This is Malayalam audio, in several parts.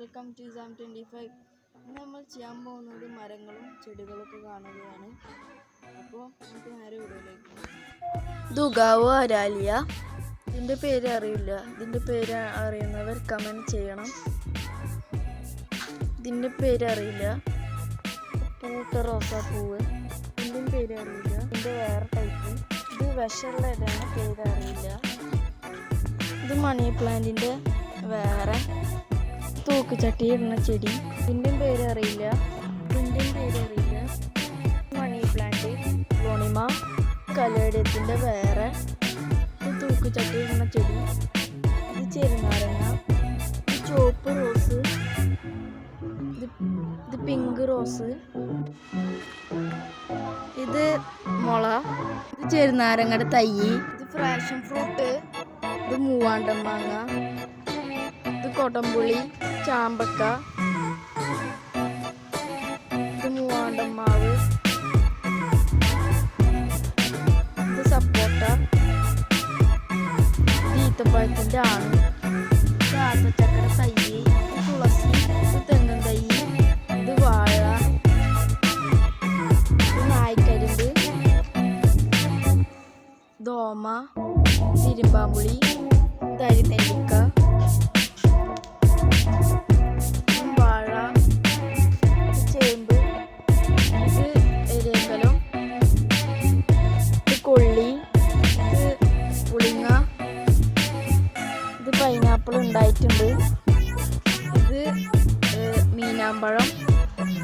Welcome to Sam 25. ഇന്ന് നമ്മൾ ചെയ്യാൻ പോകുന്നത് മരങ്ങളും ചെടികളൊക്കെ കാണുകയാണ്. അപ്പോൾ നമുക്ക് നേരെ വീഡിയോയിലേക്ക് പോകാം. ദുഗാവോ അരാലിയ, ഇതിൻ്റെ പേര് അറിയില്ല. ഇതിൻ്റെ പേര് അറിയുന്നവർ കമൻറ്റ് ചെയ്യണം. ഇതിൻ്റെ പേര് അറിയില്ല. പൂട്ട റോസാപ്പൂവ്, ഇതിൻ്റെ പേര് അറിയില്ല. ഇതിൻ്റെ വേറെ ടൈപ്പ്. ഇത് വിഷമുള്ള ഇതാണ്, പേര് അറിയില്ല. ഇത് മണി പ്ലാന്റിൻ്റെ വേറെ തൂക്കുചട്ടി ഇടുന്ന ചെടി, ഇതിൻ്റെയും പേര് അറിയില്ല. ഇതിൻ്റെയും പേര് അറിയില്ല. മണി പ്ലാന്റ്, ലോണിമ, കലേഡിയത്തിൻ്റെ വേറെ തൂക്കുചട്ടി ഇടുന്ന ചെടി. ഇത് ചെറുനാരങ്ങ, ഇത് ചുവപ്പ് റോസ്, ഇത് പിങ്ക് റോസ്, ഇത് മുള, ഇത് ചെറുനാരങ്ങയുടെ തൈ, ഇത് ഫ്രാഷൻ ഫ്രൂട്ട്, ഇത് മൂവാണ്ടൻ മാങ്ങ, ഇത് കൊടംപുളി, ചാമ്പക്ക, ഇത് മൂവാണ്ടൻ മാവ്, ഇത് സപ്പോട്ട, ഈത്തപ്പഴത്തിൻ്റെ ആണ്, ഇത് ആത്തച്ചക്കര തൈ, ഇത് തുളസി, ഇത് തെങ്ങൻ തൈ, ഇത് വാഴ, ഇത് നായ്ക്കരിമ്പ്, ദോമ, തിരുമ്പാമ്പുളി, തരിനെല്ലിക്ക, വാഴ, ചേമ്പ്, ഇത് എരേക്കലം, ഇത് കൊള്ളി, ഇത് പുളിങ്ങ, ഇത് പൈനാപ്പിൾ ഉണ്ടായിട്ടുണ്ട്, ഇത് മീനാമ്പഴം,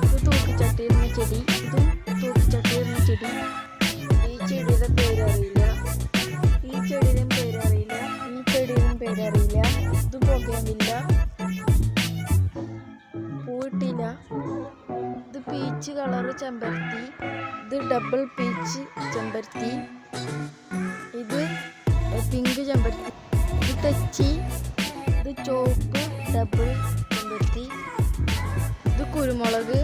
ഇത് തൂക്കുചട്ടിയിരുന്ന ചെടി, ഇതും തൂക്കുചട്ടിയിരുന്ന ചെടി. ഈ ചെടിയുടെ പേരറിയില്ല. ഈ ചെടിയുടെയും പേരറിയില്ല. ഈ ചെടിയുടെയും പേരറിയില്ല. ഇത് പുകയുമില്ല, പൂവിട്ടില്ല. ഇത് പീച്ച് കളറ് ചെമ്പരത്തി, ഇത് ഡബിൾ പീച്ച് ചെമ്പരത്തി, ഇത് പിങ്ക് ചെമ്പരത്തി, ഇത് തെച്ചി, ഇത് ചുവപ്പ് ഡബിൾ ചെമ്പരത്തി, ഇത് കുരുമുളക്,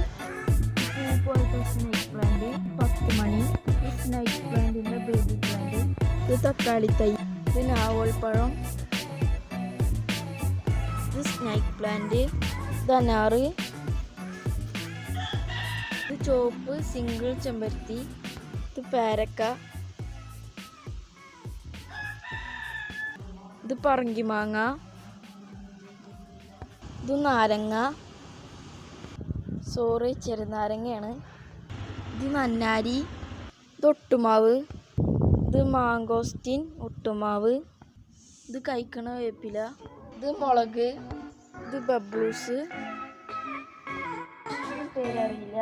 പൂ പോലത്തെ സ്നേക്ക് പ്ലാന്റ്, 10 മണി, ഇത് സ്നേക്ക് പ്ലാന്റിൻ്റെ ബേബി പ്ലാന്റ്, ഇത് തക്കാളി തൈ, ഇത് നാവൽപ്പഴം, ഇത് സ്നേക്ക് പ്ലാന്റ്, ഇത് അനാറ്, ഇത് ചുവപ്പ് സിംഗിൾ ചെമ്പരത്തി, ഇത് പേരക്ക, ഇത് പറങ്കി മാങ്ങ, ഇത് നാരങ്ങ, സോറി ചെറുനാരങ്ങയാണ്, ഇത് നന്നാരി, ഇത് ഒട്ടുമാവ്, ഇത് മാങ്കോസ്റ്റിൻ ഒട്ടുമാവ്, ഇത് കഴിക്കണ വേപ്പില, ഇത് മുളക്, ഇത് ബബ്ലൂസ്, പേരറിയില്ല.